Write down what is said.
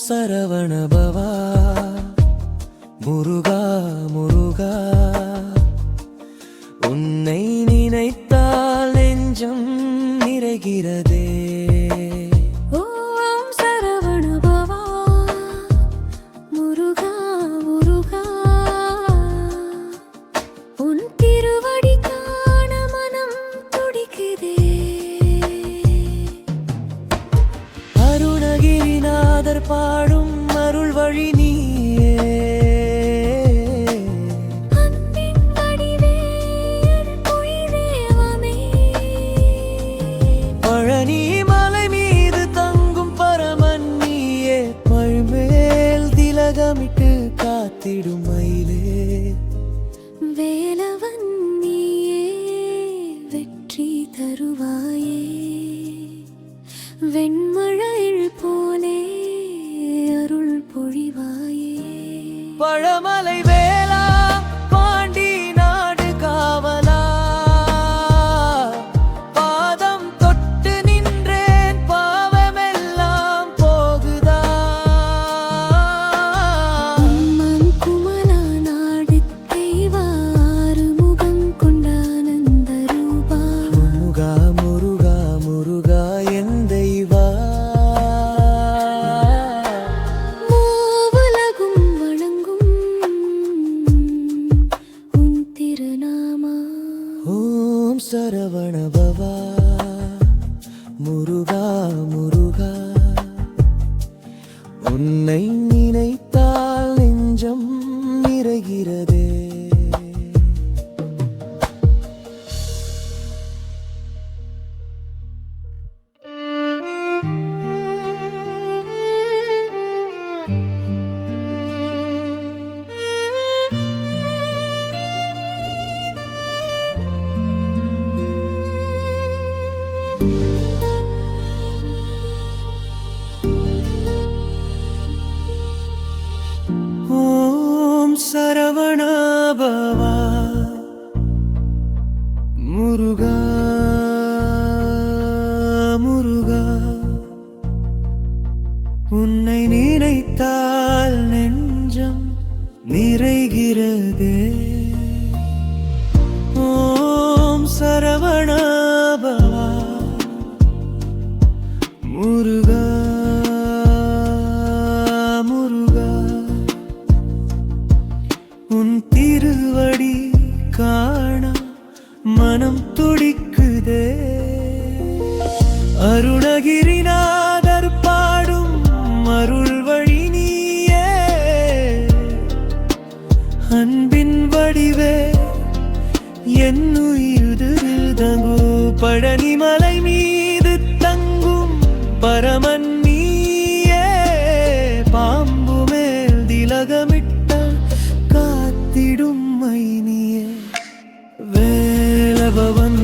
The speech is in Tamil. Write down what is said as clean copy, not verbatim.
சரவணபவா முருகா முருகா உன்னை நினைத்தால் நெஞ்சம் நிறைகிறதே. ஓம் சரவணபவா முருகா முருகா உன் திருவடி காண மனம் துடிக்குதே. அருணகிரிநாதர் பாடும் அருள் வழி நீயே, அன்பின் வடிவே பொய் தேவமே. பழனி மலை மீது தங்கும் பரமன் நீயே, பழ்மேல் திலகமிட்டு காத்திடும் மயிலே. வேலவன் நீயே வெற்றி தருவாயே, வெண்மழையில் போலே அருள் பொழிவாயே. பழமலை வேலா பாண்டி நாடு காவலா, பாதம் தொட்டு நின்றேன் பாவமெல்லாம் போகுதா. அம்மன் குமலா நாடு தெய்வாறு முகம் கொண்டானந்த ரூபா. முருகா முருகா முருகா என் தெய்வா, மூவுலகும் வணங்கும் உன் திருநாமா. ஓம் சரவணபவா முருகா முருகா உன்னை நினைத்தால் நெஞ்சம் நிறைகிறதே. ஓம் சரவணபவா முருகா முருகா உன்னை நினைத்தால் நெஞ்சம் நிறைகிறதே. ஓம் சரவணபவா முருகா முருகா உன் திருவடி காண மனம் துடிக்குதே. அருணகிரிநாதர் பாடும் அருள் வழி நீயே, அன்பின் வடிவே என் உயிரில் தங்கும். பழனி மலை மீது தங்கும் பரமன் நீயே, பாம்பு மேல் திலகமிட்ட காத்திடும் மைனியே. வேலபவன்